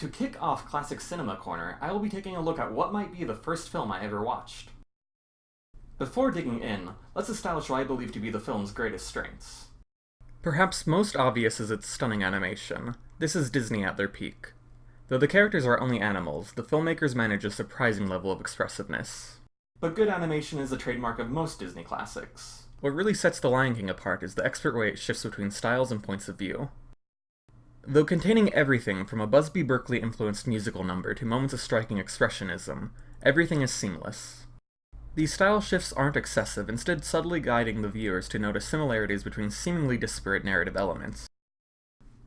To kick off Classic Cinema Corner, I will be taking a look at what might be the first film I ever watched. Before digging in, let's establish what I believe to be the film's greatest strengths. Perhaps most obvious is its stunning animation. This is Disney at their peak. Though the characters are only animals, the filmmakers manage a surprising level of expressiveness. But good animation is a trademark of most Disney classics. What really sets The Lion King apart is the expert way it shifts between styles and points of view. Though containing everything from a Busby Berkeley-influenced musical number to moments of striking expressionism, everything is seamless. These style shifts aren't excessive, instead subtly guiding the viewers to notice similarities between seemingly disparate narrative elements.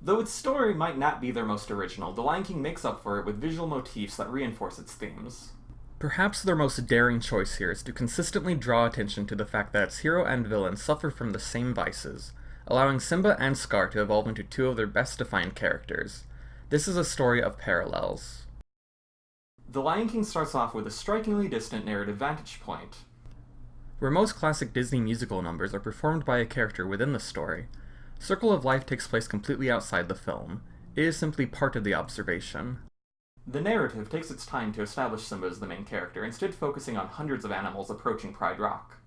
Though its story might not be their most original, The Lion King makes up for it with visual motifs that reinforce its themes. Perhaps their most daring choice here is to consistently draw attention to the fact that its hero and villain suffer from the same vices, allowing Simba and Scar to evolve into two of their best-defined characters. This is a story of parallels. The Lion King starts off with a strikingly distant narrative vantage point. Where most classic Disney musical numbers are performed by a character within the story, Circle of Life takes place completely outside the film. It is simply part of the observation. The narrative takes its time to establish Simba as the main character, instead focusing on hundreds of animals approaching Pride Rock.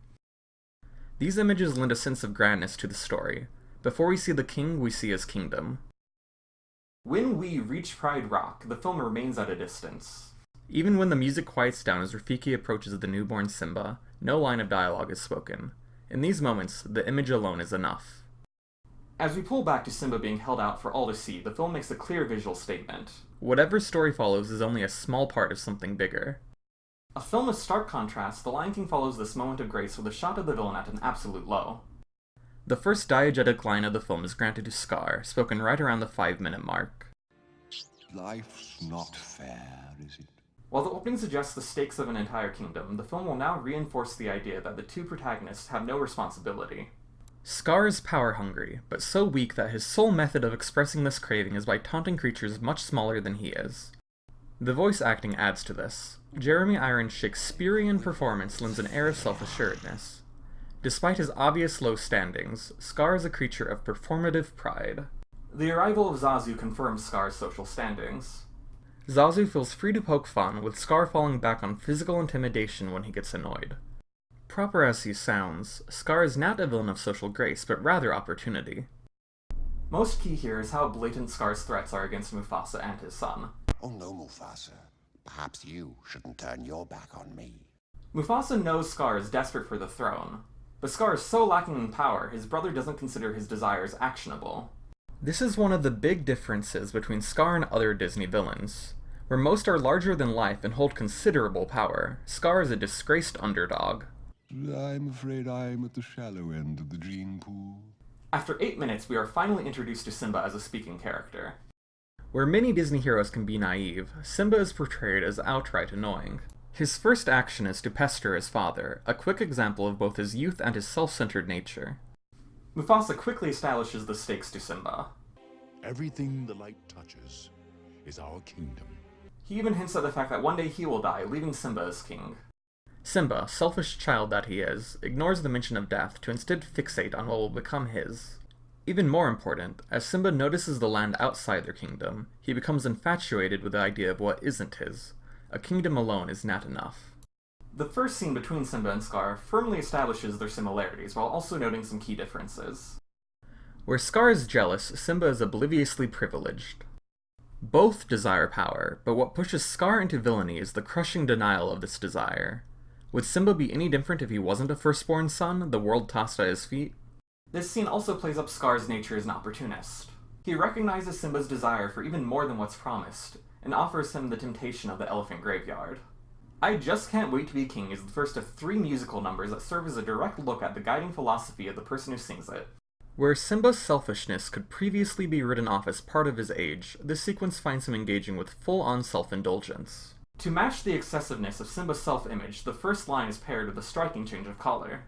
These images lend a sense of grandness to the story. Before we see the king, we see his kingdom. When we reach Pride Rock, the film remains at a distance. Even when the music quiets down as Rafiki approaches the newborn Simba, no line of dialogue is spoken. In these moments, the image alone is enough. As we pull back to Simba being held out for all to see, the film makes a clear visual statement. Whatever story follows is only a small part of something bigger. A film of stark contrast, The Lion King follows this moment of grace with a shot of the villain at an absolute low. The first diegetic line of the film is granted to Scar, spoken right around the 5-minute mark. Life's not fair, is it? While the opening suggests the stakes of an entire kingdom, the film will now reinforce the idea that the two protagonists have no responsibility. Scar is power-hungry, but so weak that his sole method of expressing this craving is by taunting creatures much smaller than he is. The voice acting adds to this. Jeremy Irons' Shakespearean performance lends an air of self-assuredness. Despite his obvious low standings, Scar is a creature of performative pride. The arrival of Zazu confirms Scar's social standings. Zazu feels free to poke fun, with Scar falling back on physical intimidation when he gets annoyed. Proper as he sounds, Scar is not a villain of social grace, but rather opportunity. Most key here is how blatant Scar's threats are against Mufasa and his son. Oh no, Mufasa. Perhaps you shouldn't turn your back on me. Mufasa knows Scar is desperate for the throne, but Scar is so lacking in power, his brother doesn't consider his desires actionable. This is one of the big differences between Scar and other Disney villains. Where most are larger than life and hold considerable power, Scar is a disgraced underdog. I'm afraid I'm at the shallow end of the gene pool. After 8 minutes, we are finally introduced to Simba as a speaking character. Where many Disney heroes can be naive, Simba is portrayed as outright annoying. His first action is to pester his father, a quick example of both his youth and his self-centered nature. Mufasa quickly establishes the stakes to Simba. Everything the light touches is our kingdom. He even hints at the fact that one day he will die, leaving Simba as king. Simba, selfish child that he is, ignores the mention of death to instead fixate on what will become his. Even more important, as Simba notices the land outside their kingdom, he becomes infatuated with the idea of what isn't his. A kingdom alone is not enough. The first scene between Simba and Scar firmly establishes their similarities, while also noting some key differences. Where Scar is jealous, Simba is obliviously privileged. Both desire power, but what pushes Scar into villainy is the crushing denial of this desire. Would Simba be any different if he wasn't a firstborn son, the world tossed at his feet? This scene also plays up Scar's nature as an opportunist. He recognizes Simba's desire for even more than what's promised, and offers him the temptation of the elephant graveyard. I Just Can't Wait to Be King is the first of 3 musical numbers that serve as a direct look at the guiding philosophy of the person who sings it. Where Simba's selfishness could previously be written off as part of his age, this sequence finds him engaging with full-on self-indulgence. To match the excessiveness of Simba's self-image, the first line is paired with a striking change of color.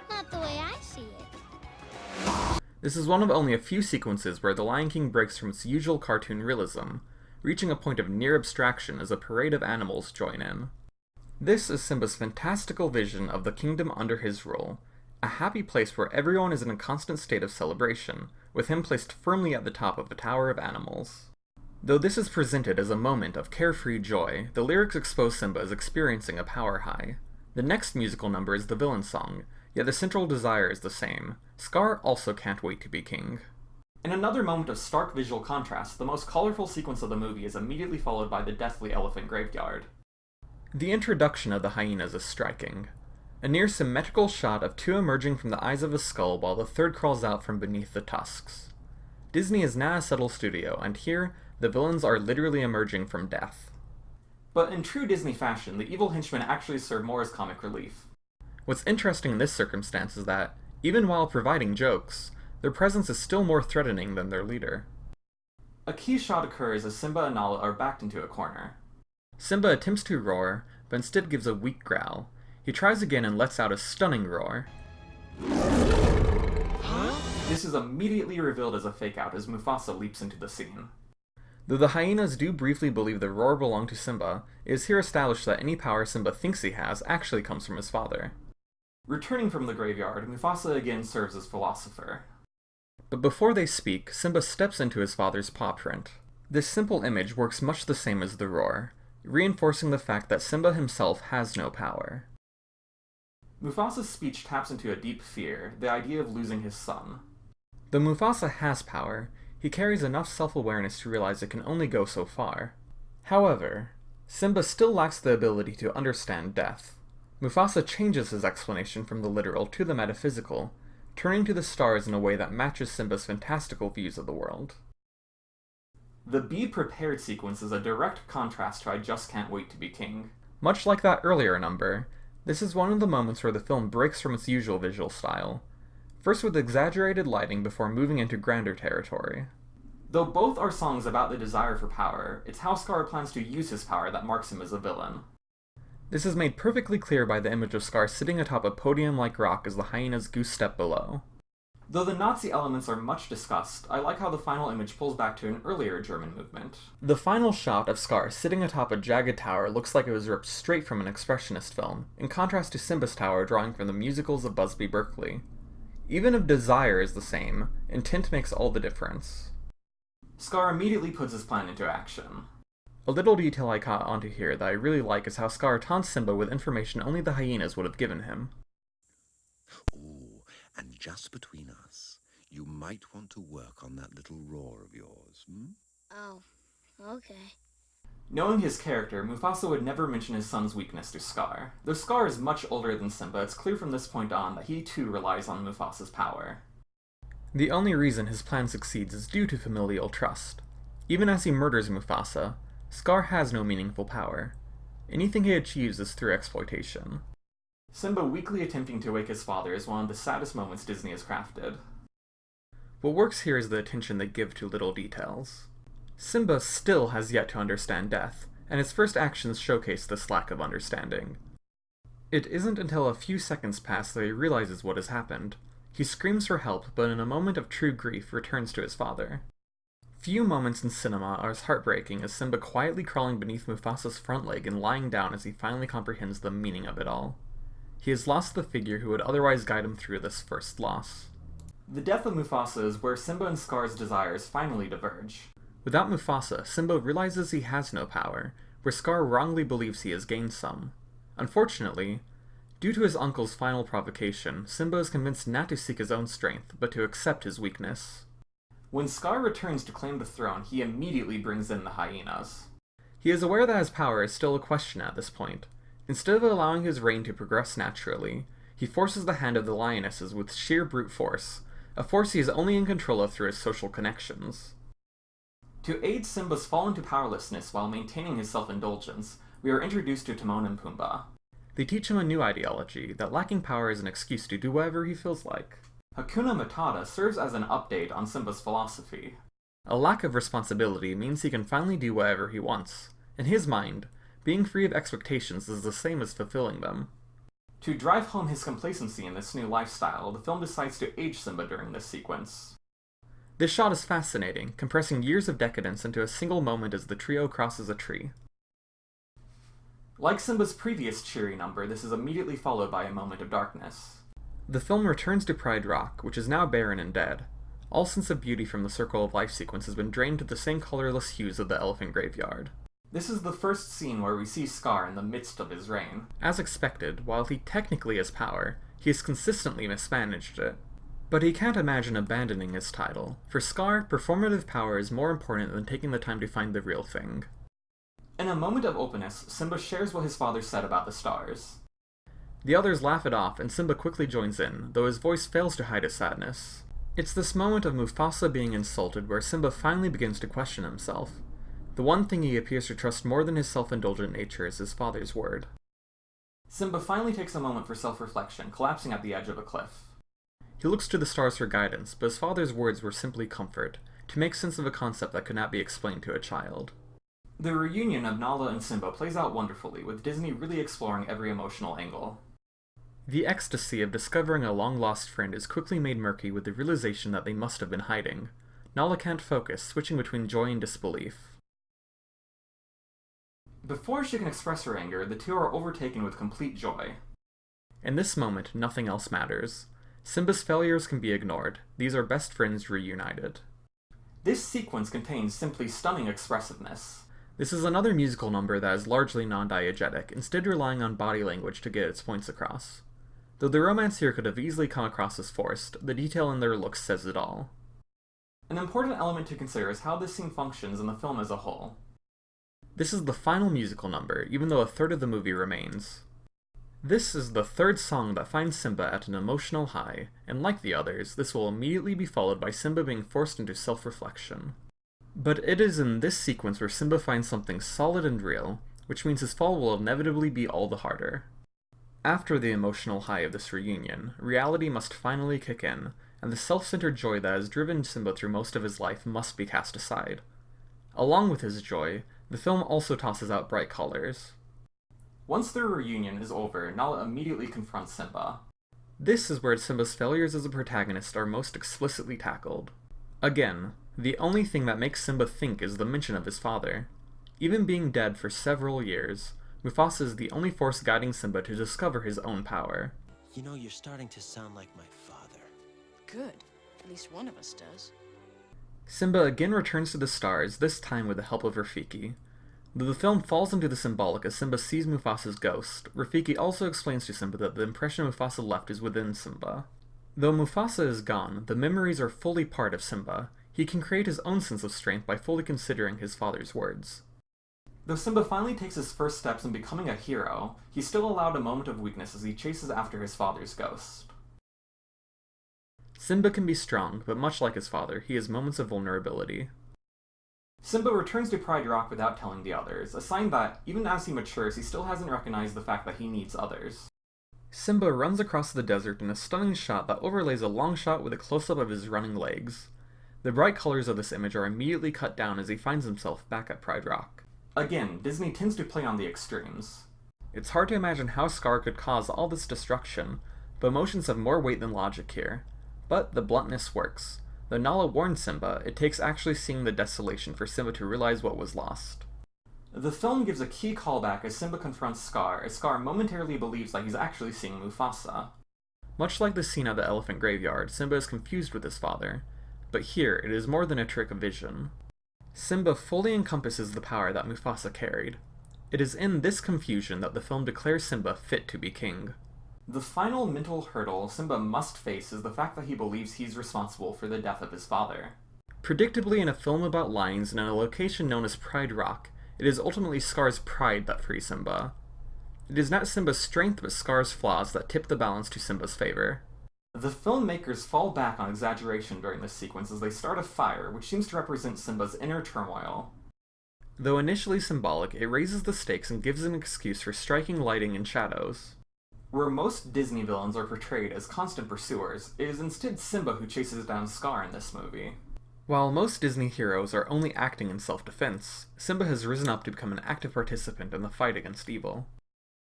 Not the way I see it. This is one of only a few sequences where The Lion King breaks from its usual cartoon realism, reaching a point of near abstraction as a parade of animals join in. This is Simba's fantastical vision of the kingdom under his rule, a happy place where everyone is in a constant state of celebration, with him placed firmly at the top of a tower of animals. Though this is presented as a moment of carefree joy, the lyrics expose Simba as experiencing a power high. The next musical number is the villain song, yet the central desire is the same. Scar also can't wait to be king. In another moment of stark visual contrast, the most colorful sequence of the movie is immediately followed by the deathly elephant graveyard. The introduction of the hyenas is striking. A near symmetrical shot of two emerging from the eyes of a skull while the third crawls out from beneath the tusks. Disney is now a subtle studio, and here, the villains are literally emerging from death. But in true Disney fashion, the evil henchmen actually serve more as comic relief. What's interesting in this circumstance is that, even while providing jokes, their presence is still more threatening than their leader. A key shot occurs as Simba and Nala are backed into a corner. Simba attempts to roar, but instead gives a weak growl. He tries again and lets out a stunning roar. This is immediately revealed as a fake-out as Mufasa leaps into the scene. Though the hyenas do briefly believe the roar belonged to Simba, it is here established that any power Simba thinks he has actually comes from his father. Returning from the graveyard, Mufasa again serves as philosopher. But before they speak, Simba steps into his father's paw print. This simple image works much the same as the roar, reinforcing the fact that Simba himself has no power. Mufasa's speech taps into a deep fear, the idea of losing his son. Though Mufasa has power, he carries enough self-awareness to realize it can only go so far. However, Simba still lacks the ability to understand death. Mufasa changes his explanation from the literal to the metaphysical, turning to the stars in a way that matches Simba's fantastical views of the world. The Be Prepared sequence is a direct contrast to I Just Can't Wait to Be King. Much like that earlier number, this is one of the moments where the film breaks from its usual visual style, first with exaggerated lighting before moving into grander territory. Though both are songs about the desire for power, it's how Scar plans to use his power that marks him as a villain. This is made perfectly clear by the image of Scar sitting atop a podium-like rock as the hyenas goose step below. Though the Nazi elements are much discussed, I like how the final image pulls back to an earlier German movement. The final shot of Scar sitting atop a jagged tower looks like it was ripped straight from an expressionist film, in contrast to Simba's tower drawing from the musicals of Busby Berkeley. Even if desire is the same, intent makes all the difference. Scar immediately puts his plan into action. A little detail I caught onto here that I really like is how Scar taunts Simba with information only the hyenas would have given him. Ooh, and just between us, you might want to work on that little roar of yours, hmm? Oh, okay. Knowing his character, Mufasa would never mention his son's weakness to Scar. Though Scar is much older than Simba, it's clear from this point on that he too relies on Mufasa's power. The only reason his plan succeeds is due to familial trust. Even as he murders Mufasa, Scar has no meaningful power. Anything he achieves is through exploitation. Simba weakly attempting to wake his father is one of the saddest moments Disney has crafted. What works here is the attention they give to little details. Simba still has yet to understand death, and his first actions showcase this lack of understanding. It isn't until a few seconds pass that he realizes what has happened. He screams for help, but in a moment of true grief returns to his father. Few moments in cinema are as heartbreaking as Simba quietly crawling beneath Mufasa's front leg and lying down as he finally comprehends the meaning of it all. He has lost the figure who would otherwise guide him through this first loss. The death of Mufasa is where Simba and Scar's desires finally diverge. Without Mufasa, Simba realizes he has no power, where Scar wrongly believes he has gained some. Unfortunately, due to his uncle's final provocation, Simba is convinced not to seek his own strength, but to accept his weakness. When Scar returns to claim the throne, he immediately brings in the hyenas. He is aware that his power is still a question at this point. Instead of allowing his reign to progress naturally, he forces the hand of the lionesses with sheer brute force, a force he is only in control of through his social connections. To aid Simba's fall into powerlessness while maintaining his self-indulgence, we are introduced to Timon and Pumbaa. They teach him a new ideology, that lacking power is an excuse to do whatever he feels like. Hakuna Matata serves as an update on Simba's philosophy. A lack of responsibility means he can finally do whatever he wants. In his mind, being free of expectations is the same as fulfilling them. To drive home his complacency in this new lifestyle, the film decides to age Simba during this sequence. This shot is fascinating, compressing years of decadence into a single moment as the trio crosses a tree. Like Simba's previous cheery number, this is immediately followed by a moment of darkness. The film returns to Pride Rock, which is now barren and dead. All sense of beauty from the Circle of Life sequence has been drained to the same colorless hues of the elephant graveyard. This is the first scene where we see Scar in the midst of his reign. As expected, while he technically has power, he has consistently mismanaged it. But he can't imagine abandoning his title. For Scar, performative power is more important than taking the time to find the real thing. In a moment of openness, Simba shares what his father said about the stars. The others laugh it off, and Simba quickly joins in, though his voice fails to hide his sadness. It's this moment of Mufasa being insulted where Simba finally begins to question himself. The one thing he appears to trust more than his self-indulgent nature is his father's word. Simba finally takes a moment for self-reflection, collapsing at the edge of a cliff. He looks to the stars for guidance, but his father's words were simply comfort, to make sense of a concept that could not be explained to a child. The reunion of Nala and Simba plays out wonderfully, with Disney really exploring every emotional angle. The ecstasy of discovering a long-lost friend is quickly made murky with the realization that they must have been hiding. Nala can't focus, switching between joy and disbelief. Before she can express her anger, the two are overtaken with complete joy. In this moment, nothing else matters. Simba's failures can be ignored. These are best friends reunited. This sequence contains simply stunning expressiveness. This is another musical number that is largely non-diegetic, instead relying on body language to get its points across. Though the romance here could have easily come across as forced, the detail in their looks says it all. An important element to consider is how this scene functions in the film as a whole. This is the final musical number, even though a third of the movie remains. This is the third song that finds Simba at an emotional high, and like the others, this will immediately be followed by Simba being forced into self-reflection. But it is in this sequence where Simba finds something solid and real, which means his fall will inevitably be all the harder. After the emotional high of this reunion, reality must finally kick in, and the self-centered joy that has driven Simba through most of his life must be cast aside. Along with his joy, the film also tosses out bright colors. Once their reunion is over, Nala immediately confronts Simba. This is where Simba's failures as a protagonist are most explicitly tackled. Again, the only thing that makes Simba think is the mention of his father. Even being dead for several years, Mufasa is the only force guiding Simba to discover his own power. You know, you're starting to sound like my father. Good. At least one of us does. Simba again returns to the stars, this time with the help of Rafiki. Though the film falls into the symbolic as Simba sees Mufasa's ghost, Rafiki also explains to Simba that the impression Mufasa left is within Simba. Though Mufasa is gone, the memories are fully part of Simba. He can create his own sense of strength by fully considering his father's words. Though Simba finally takes his first steps in becoming a hero, he's still allowed a moment of weakness as he chases after his father's ghost. Simba can be strong, but much like his father, he has moments of vulnerability. Simba returns to Pride Rock without telling the others, a sign that, even as he matures, he still hasn't recognized the fact that he needs others. Simba runs across the desert in a stunning shot that overlays a long shot with a close-up of his running legs. The bright colors of this image are immediately cut down as he finds himself back at Pride Rock. Again, Disney tends to play on the extremes. It's hard to imagine how Scar could cause all this destruction, but emotions have more weight than logic here. But the bluntness works. Though Nala warned Simba, it takes actually seeing the desolation for Simba to realize what was lost. The film gives a key callback as Simba confronts Scar, as Scar momentarily believes that he's actually seeing Mufasa. Much like the scene at the elephant graveyard, Simba is confused with his father, but here it is more than a trick of vision. Simba fully encompasses the power that Mufasa carried. It is in this confusion that the film declares Simba fit to be king. The final mental hurdle Simba must face is the fact that he believes he's responsible for the death of his father. Predictably, in a film about lions and in a location known as Pride Rock, it is ultimately Scar's pride that frees Simba. It is not Simba's strength but Scar's flaws that tip the balance to Simba's favor. The filmmakers fall back on exaggeration during this sequence as they start a fire, which seems to represent Simba's inner turmoil. Though initially symbolic, it raises the stakes and gives an excuse for striking lighting and shadows. Where most Disney villains are portrayed as constant pursuers, it is instead Simba who chases down Scar in this movie. While most Disney heroes are only acting in self-defense, Simba has risen up to become an active participant in the fight against evil.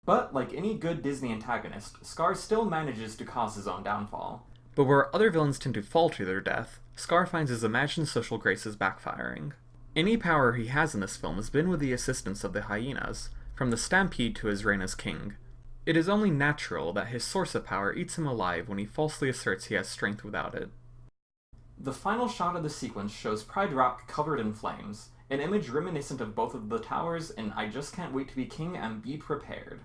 But, like any good Disney antagonist, Scar still manages to cause his own downfall. But where other villains tend to fall to their death, Scar finds his imagined social graces backfiring. Any power he has in this film has been with the assistance of the hyenas, from the stampede to his reign as king. It is only natural that his source of power eats him alive when he falsely asserts he has strength without it. The final shot of the sequence shows Pride Rock covered in flames, an image reminiscent of both of the towers in I Just Can't Wait to Be King and Be Prepared.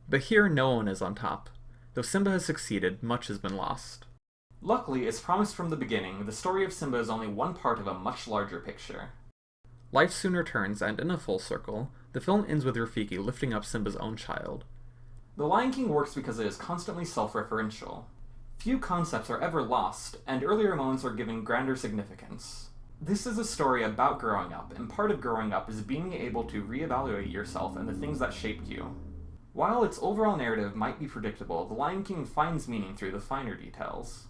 But here no one is on top. Though Simba has succeeded, much has been lost. Luckily, as promised from the beginning, the story of Simba is only one part of a much larger picture. Life soon returns, and in a full circle, the film ends with Rafiki lifting up Simba's own child. The Lion King works because it is constantly self-referential. Few concepts are ever lost, and earlier moments are given grander significance. This is a story about growing up, and part of growing up is being able to reevaluate yourself and the things that shaped you. While its overall narrative might be predictable, The Lion King finds meaning through the finer details.